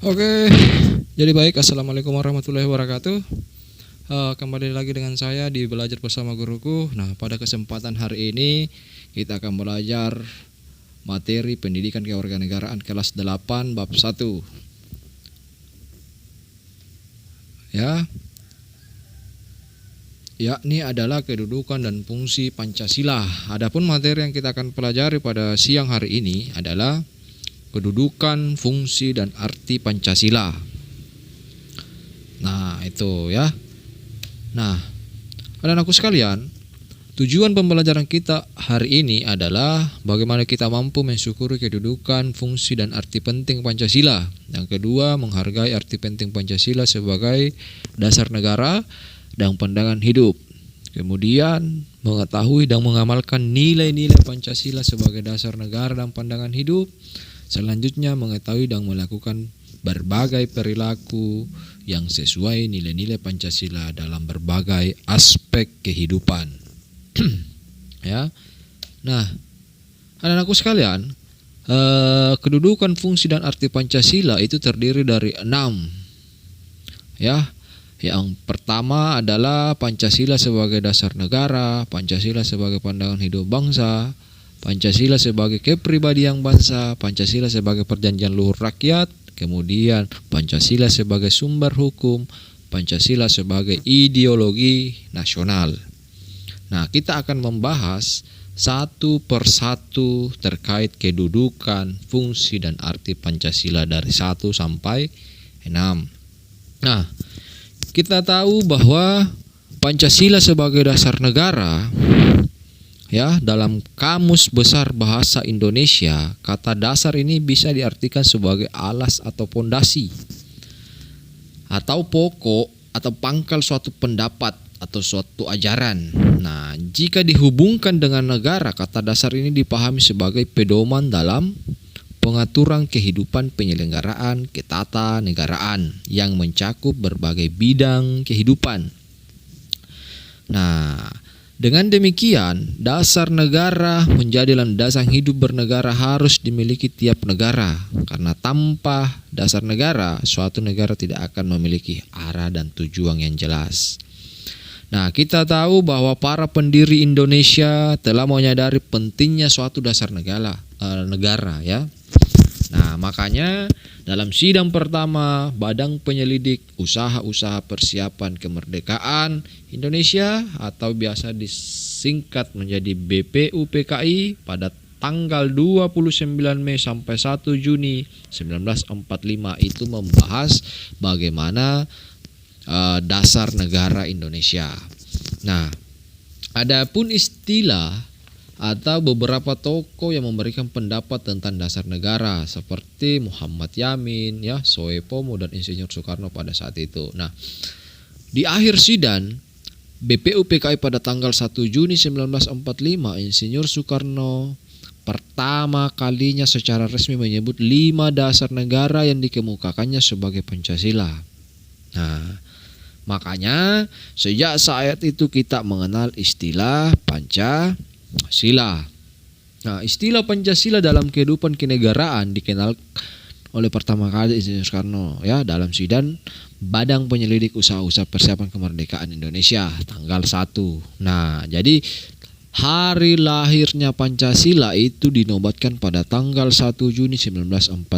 Oke, jadi baik. Assalamualaikum warahmatullahi wabarakatuh. Kembali lagi dengan saya di Belajar Bersama Guruku. Nah, pada kesempatan hari ini kita akan belajar materi pendidikan kewarganegaraan kelas 8 bab 1. Ya. Yakni adalah kedudukan dan fungsi Pancasila. Adapun materi yang kita akan pelajari pada siang hari ini adalah kedudukan, fungsi, dan arti Pancasila. Nah, itu ya. Nah, anak-anakku sekalian, tujuan pembelajaran kita hari ini adalah bagaimana kita mampu mensyukuri kedudukan, fungsi, dan arti penting Pancasila. Yang kedua, menghargai arti penting Pancasila sebagai dasar negara dan pandangan hidup. Kemudian, mengetahui dan mengamalkan nilai-nilai Pancasila sebagai dasar negara dan pandangan hidup. Selanjutnya, mengetahui dan melakukan berbagai perilaku yang sesuai nilai-nilai Pancasila dalam berbagai aspek kehidupan. Ya. Nah, anak-anakku sekalian, kedudukan, fungsi, dan arti Pancasila itu terdiri dari 6. Ya. Yang pertama adalah Pancasila sebagai dasar negara, Pancasila sebagai pandangan hidup bangsa, Pancasila sebagai kepribadian bangsa, Pancasila sebagai perjanjian luhur rakyat, kemudian Pancasila sebagai sumber hukum, Pancasila sebagai ideologi nasional. Nah, kita akan membahas satu persatu terkait kedudukan, fungsi, dan arti Pancasila dari 1 sampai 6. Nah, kita tahu bahwa Pancasila sebagai dasar negara, ya, dalam Kamus Besar Bahasa Indonesia, kata dasar ini bisa diartikan sebagai alas atau pondasi atau pokok atau pangkal suatu pendapat atau suatu ajaran. Nah, jika dihubungkan dengan negara, kata dasar ini dipahami sebagai pedoman dalam pengaturan kehidupan penyelenggaraan ketatanegaraan yang mencakup berbagai bidang kehidupan. Nah, dengan demikian, dasar negara menjadi landasan hidup bernegara harus dimiliki tiap negara. Karena tanpa dasar negara, suatu negara tidak akan memiliki arah dan tujuan yang jelas. Nah, kita tahu bahwa para pendiri Indonesia telah menyadari pentingnya suatu dasar negara, ya. Nah, makanya dalam sidang pertama Badan Penyelidik Usaha-usaha Persiapan Kemerdekaan Indonesia atau biasa disingkat menjadi BPUPKI pada tanggal 29 Mei sampai 1 Juni 1945 itu membahas bagaimana dasar negara Indonesia. Nah, adapun istilah atau beberapa tokoh yang memberikan pendapat tentang dasar negara seperti Muhammad Yamin, ya, Soepomo, dan Insinyur Soekarno pada saat itu. Nah, di akhir sidang BPUPKI pada tanggal 1 Juni 1945, Insinyur Soekarno pertama kalinya secara resmi menyebut 5 dasar negara yang dikemukakannya sebagai Pancasila. Nah, makanya sejak saat itu kita mengenal istilah Pancasila. Nah, istilah Pancasila dalam kehidupan kenegaraan dikenal oleh pertama kali Insinyur Soekarno, ya, dalam sidang Badan Penyelidik Usaha-usaha Persiapan Kemerdekaan Indonesia tanggal 1. Nah, jadi hari lahirnya Pancasila itu dinobatkan pada tanggal 1 Juni 1945.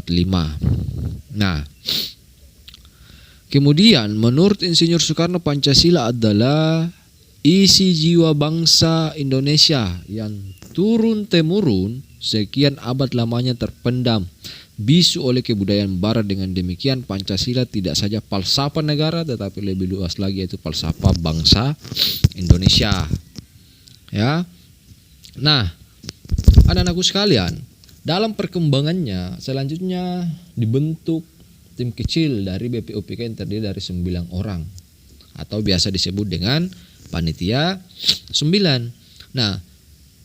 Nah, kemudian menurut Insinyur Soekarno, Pancasila adalah isi jiwa bangsa Indonesia yang turun-temurun sekian abad lamanya terpendam bisu oleh kebudayaan barat. Dengan demikian, Pancasila tidak saja falsafah negara tetapi lebih luas lagi, yaitu falsafah bangsa Indonesia. Ya. Nah, anak-anakku sekalian, dalam perkembangannya selanjutnya dibentuk tim kecil dari BPUPK yang terdiri dari 9 orang atau biasa disebut dengan Panitia 9. Nah,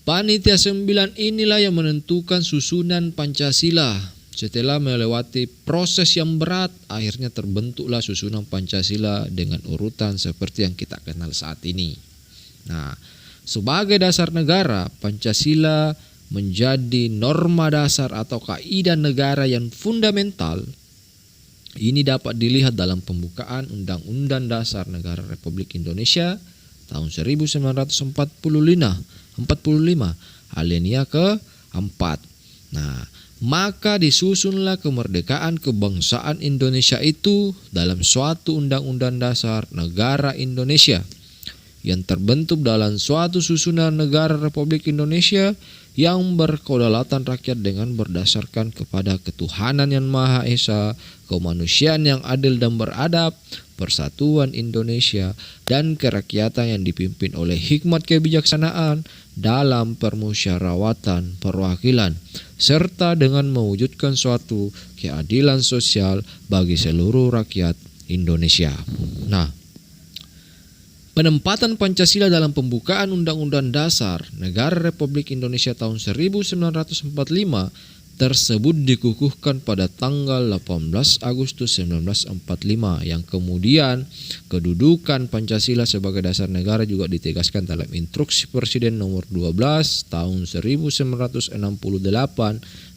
Panitia 9 inilah yang menentukan susunan Pancasila. Setelah melewati proses yang berat, akhirnya terbentuklah susunan Pancasila dengan urutan seperti yang kita kenal saat ini. Nah, sebagai dasar negara, Pancasila menjadi norma dasar atau kaidah negara yang fundamental Ini dapat dilihat dalam pembukaan Undang-Undang Dasar Negara Republik Indonesia tahun 1945 alinea ke-4. Nah, maka disusunlah kemerdekaan kebangsaan Indonesia itu dalam suatu Undang-Undang Dasar Negara Indonesia yang terbentuk dalam suatu susunan negara Republik Indonesia yang berkedaulatan rakyat dengan berdasarkan kepada ketuhanan yang Maha Esa, kemanusiaan yang adil dan beradab, persatuan Indonesia, dan kerakyatan yang dipimpin oleh hikmat kebijaksanaan dalam permusyawaratan perwakilan, serta dengan mewujudkan suatu keadilan sosial bagi seluruh rakyat Indonesia. Nah, penempatan Pancasila dalam pembukaan Undang-Undang Dasar Negara Republik Indonesia tahun 1945 tersebut dikukuhkan pada tanggal 18 Agustus 1945, yang kemudian kedudukan Pancasila sebagai dasar negara juga ditegaskan dalam Instruksi Presiden nomor 12 tahun 1968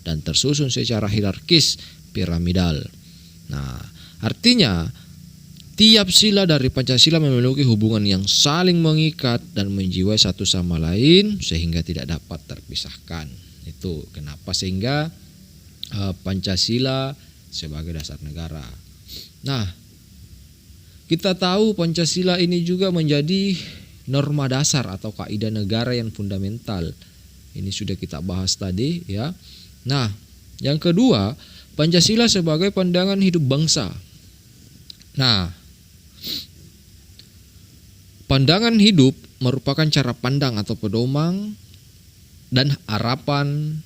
dan tersusun secara hierarkis piramidal. Nah, artinya tiap sila dari Pancasila memiliki hubungan yang saling mengikat dan menjiwai satu sama lain sehingga tidak dapat terpisahkan. Itu kenapa sehingga Pancasila sebagai dasar negara. Nah, kita tahu Pancasila ini juga menjadi norma dasar atau kaidah negara yang fundamental. Ini sudah kita bahas tadi ya. Nah, yang kedua, Pancasila sebagai pandangan hidup bangsa. Nah, pandangan hidup merupakan cara pandang atau pedoman dan harapan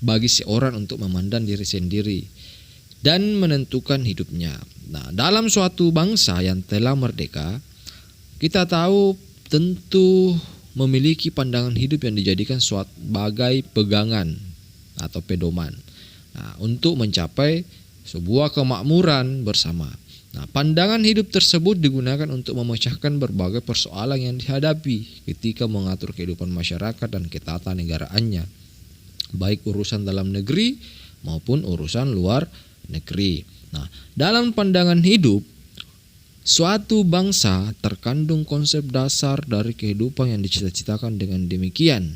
bagi seorang untuk memandang diri sendiri dan menentukan hidupnya. Nah, dalam suatu bangsa yang telah merdeka, kita tahu tentu memiliki pandangan hidup yang dijadikan sebagai pegangan atau pedoman. Nah, untuk mencapai sebuah kemakmuran bersama. Nah, pandangan hidup tersebut digunakan untuk memecahkan berbagai persoalan yang dihadapi ketika mengatur kehidupan masyarakat dan ketatanegaraannya, baik urusan dalam negeri maupun urusan luar negeri. Nah, dalam pandangan hidup suatu bangsa terkandung konsep dasar dari kehidupan yang dicita-citakan dengan demikian.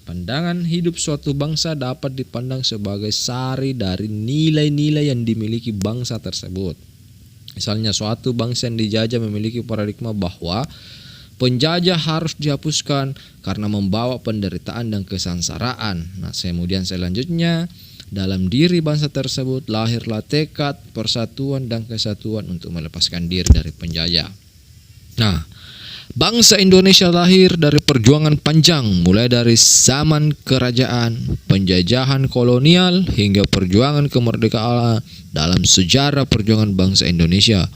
Pandangan hidup suatu bangsa dapat dipandang sebagai sari dari nilai-nilai yang dimiliki bangsa tersebut. Misalnya suatu bangsa yang dijajah memiliki paradigma bahwa penjajah harus dihapuskan karena membawa penderitaan dan kesengsaraan. Nah, kemudian selanjutnya dalam diri bangsa tersebut lahirlah tekad persatuan dan kesatuan untuk melepaskan diri dari penjajah. Nah, bangsa Indonesia lahir dari perjuangan panjang mulai dari zaman kerajaan, penjajahan kolonial hingga perjuangan kemerdekaan dalam sejarah perjuangan bangsa Indonesia.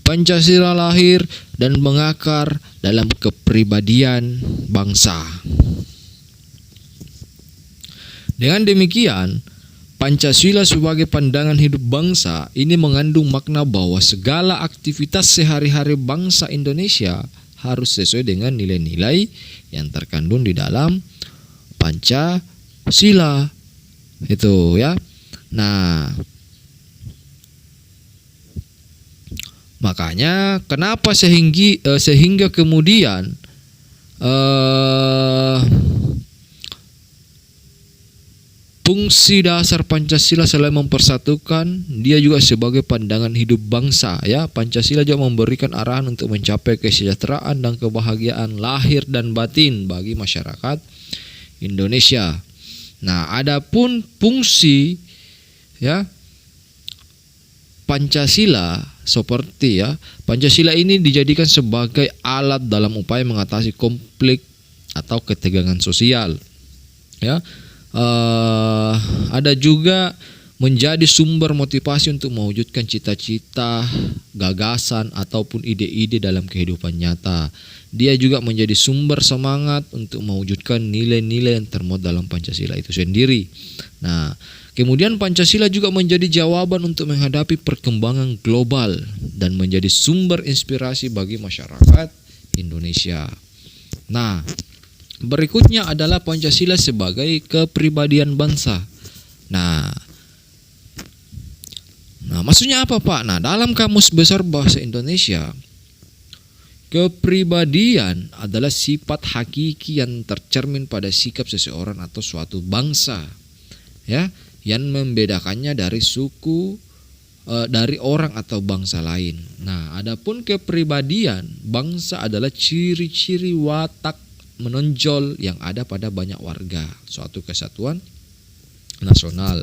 Pancasila lahir dan mengakar dalam kepribadian bangsa. Dengan demikian, Pancasila sebagai pandangan hidup bangsa ini mengandung makna bahwa segala aktivitas sehari-hari bangsa Indonesia harus sesuai dengan nilai-nilai yang terkandung di dalam Pancasila. Itu ya. Nah, makanya kenapa sehingga kemudian fungsi dasar Pancasila selain mempersatukan, dia juga sebagai pandangan hidup bangsa ya. Pancasila juga memberikan arahan untuk mencapai kesejahteraan dan kebahagiaan lahir dan batin bagi masyarakat Indonesia. Nah, adapun fungsi ya Pancasila seperti ya, Pancasila ini dijadikan sebagai alat dalam upaya mengatasi konflik atau ketegangan sosial ya. Ada juga menjadi sumber motivasi untuk mewujudkan cita-cita, gagasan ataupun ide-ide dalam kehidupan nyata. Dia juga menjadi sumber semangat untuk mewujudkan nilai-nilai yang termuat dalam Pancasila itu sendiri. Nah, kemudian Pancasila juga menjadi jawaban untuk menghadapi perkembangan global dan menjadi sumber inspirasi bagi masyarakat Indonesia. Nah, berikutnya adalah Pancasila sebagai kepribadian bangsa. Nah, maksudnya apa, Pak? Nah, dalam Kamus Besar Bahasa Indonesia, kepribadian adalah sifat hakiki yang tercermin pada sikap seseorang atau suatu bangsa, ya, yang membedakannya dari suku, dari orang atau bangsa lain. Nah, adapun kepribadian bangsa adalah ciri-ciri watak menonjol yang ada pada banyak warga suatu kesatuan nasional.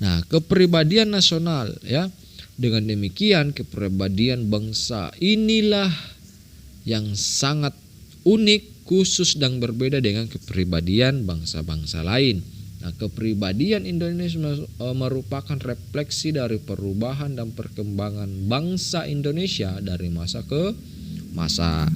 Nah, kepribadian nasional, ya. Dengan demikian kepribadian bangsa inilah yang sangat unik, khusus dan berbeda dengan kepribadian bangsa-bangsa lain. Nah, kepribadian Indonesia merupakan refleksi dari perubahan dan perkembangan bangsa Indonesia dari masa ke masa.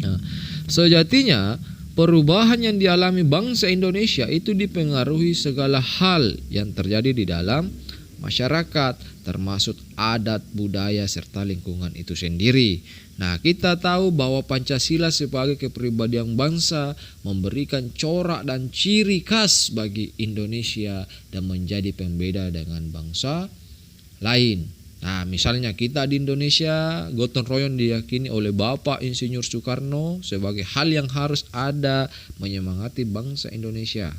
Nah, sejatinya perubahan yang dialami bangsa Indonesia itu dipengaruhi segala hal yang terjadi di dalam masyarakat, termasuk adat, budaya, serta lingkungan itu sendiri. Nah, kita tahu bahwa Pancasila sebagai kepribadian bangsa memberikan corak dan ciri khas bagi Indonesia dan menjadi pembeda dengan bangsa lain. Nah, misalnya kita di Indonesia, gotong royong diyakini oleh Bapak Insinyur Soekarno sebagai hal yang harus ada menyemangati bangsa Indonesia.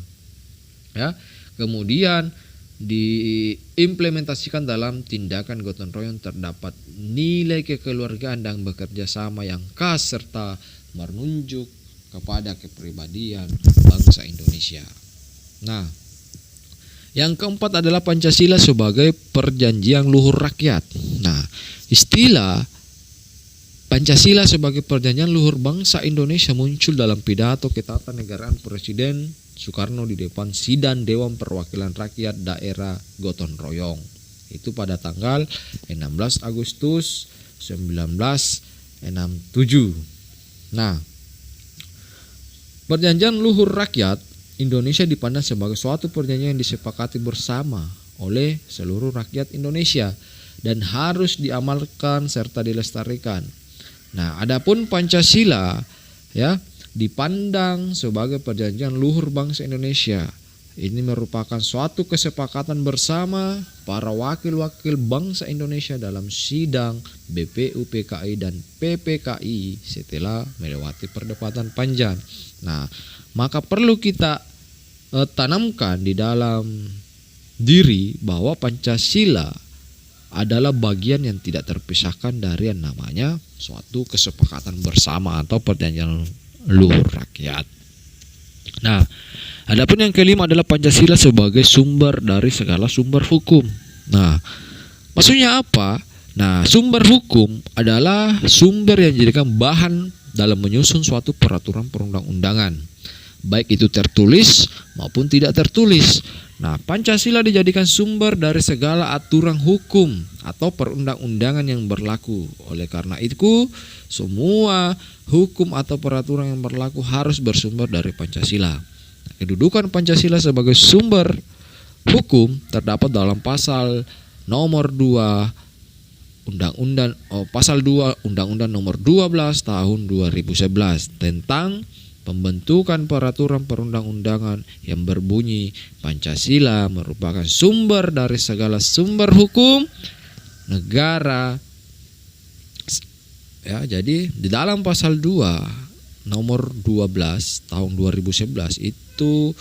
Ya, kemudian diimplementasikan dalam tindakan gotong royong terdapat nilai kekeluargaan dan bekerja sama yang khas serta menunjuk kepada kepribadian bangsa Indonesia. Nah, yang keempat adalah Pancasila sebagai perjanjian luhur rakyat. Nah, istilah Pancasila sebagai perjanjian luhur bangsa Indonesia muncul dalam pidato ketatanegaraan Presiden Soekarno di depan sidang Dewan Perwakilan Rakyat Daerah Gotong Royong. Itu pada tanggal 16 Agustus 1967. Nah, perjanjian luhur rakyat Indonesia dipandang sebagai suatu perjanjian yang disepakati bersama oleh seluruh rakyat Indonesia dan harus diamalkan serta dilestarikan. Nah, adapun Pancasila, ya, dipandang sebagai perjanjian luhur bangsa Indonesia. Ini merupakan suatu kesepakatan bersama para wakil-wakil bangsa Indonesia dalam sidang BPUPKI dan PPKI setelah melewati perdebatan panjang. Nah, maka perlu kita tanamkan di dalam diri bahwa Pancasila adalah bagian yang tidak terpisahkan dari yang namanya suatu kesepakatan bersama atau perjanjian luhur rakyat. Nah, adapun yang kelima adalah Pancasila sebagai sumber dari segala sumber hukum. Nah, maksudnya apa? Nah, sumber hukum adalah sumber yang dijadikan bahan dalam menyusun suatu peraturan perundang-undangan, baik itu tertulis maupun tidak tertulis. Nah, Pancasila dijadikan sumber dari segala aturan hukum atau perundang-undangan yang berlaku. Oleh karena itu, semua hukum atau peraturan yang berlaku harus bersumber dari Pancasila. Nah, kedudukan Pancasila sebagai sumber hukum terdapat dalam pasal nomor 2 pasal 2 Undang-Undang nomor 12 tahun 2011 tentang pembentukan peraturan perundang-undangan yang berbunyi Pancasila merupakan sumber dari segala sumber hukum negara. Ya, jadi di dalam pasal 2 nomor 12 tahun 2011 itu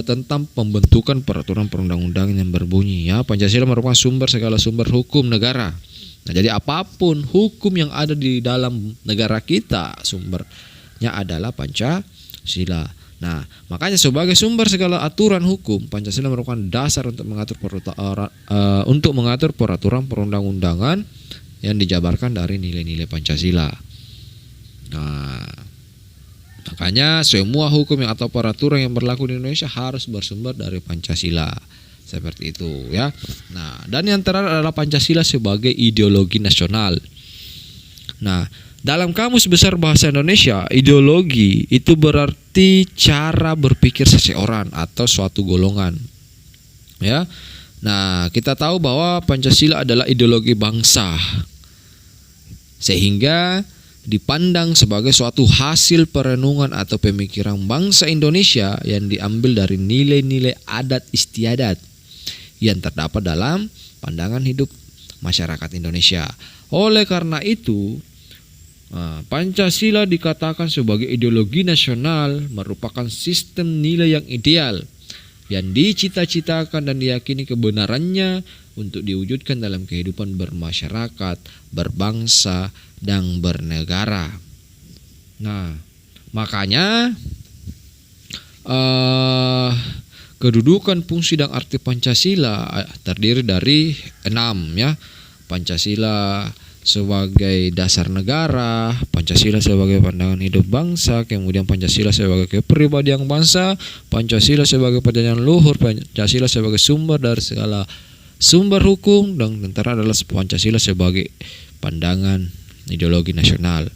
tentang pembentukan peraturan perundang-undangan yang berbunyi, ya, Pancasila merupakan sumber segala sumber hukum negara. Nah, jadi apapun hukum yang ada di dalam negara kita sumbernya adalah Pancasila. Nah, makanya sebagai sumber segala aturan hukum, Pancasila merupakan dasar untuk mengatur peraturan perundang-undangan yang dijabarkan dari nilai-nilai Pancasila. Nah, makanya semua hukum atau peraturan yang berlaku di Indonesia harus bersumber dari Pancasila. Seperti itu, ya. Nah, dan yang terakhir adalah Pancasila sebagai ideologi nasional. Nah, dalam Kamus Besar Bahasa Indonesia, ideologi itu berarti cara berpikir seseorang atau suatu golongan. Ya. Nah, kita tahu bahwa Pancasila adalah ideologi bangsa. Sehingga dipandang sebagai suatu hasil perenungan atau pemikiran bangsa Indonesia yang diambil dari nilai-nilai adat istiadat yang terdapat dalam pandangan hidup masyarakat Indonesia. Oleh karena itu, Pancasila dikatakan sebagai ideologi nasional, merupakan sistem nilai yang ideal yang dicita-citakan dan diyakini kebenarannya untuk diwujudkan dalam kehidupan bermasyarakat, berbangsa, dan bernegara. Nah, makanya kedudukan, fungsi, dan arti Pancasila terdiri dari 6 ya. Pancasila sebagai dasar negara, Pancasila sebagai pandangan hidup bangsa, kemudian Pancasila sebagai kepribadian bangsa, Pancasila sebagai perjanjian luhur, Pancasila sebagai sumber dari segala sumber hukum, dan tentara adalah Pancasila sebagai pandangan ideologi nasional.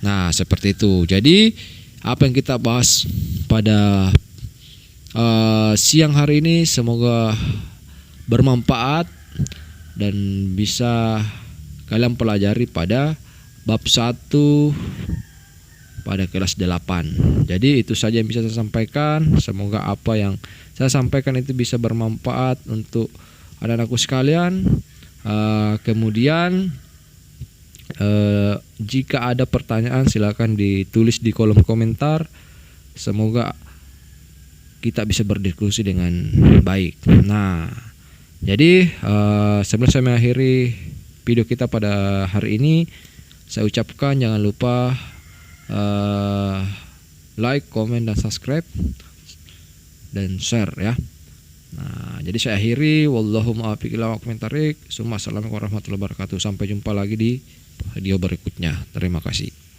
Nah, seperti itu. Jadi apa yang kita bahas pada siang hari ini semoga bermanfaat dan bisa kalian pelajari pada bab 1 pada kelas 8. Jadi itu saja yang bisa saya sampaikan. Semoga apa yang saya sampaikan itu bisa bermanfaat untuk anak-anakku sekalian. Kemudian jika ada pertanyaan silakan ditulis di kolom komentar. Semoga kita bisa berdiskusi dengan baik. Nah, jadi sebelum saya mengakhiri video kita pada hari ini, saya ucapkan jangan lupa like, komen, dan subscribe dan share ya. Nah, jadi saya akhiri, wallahu muwaffiq ila aqwamit thoriq. Assalamualaikum warahmatullahi wabarakatuh. Sampai jumpa lagi di video berikutnya. Terima kasih.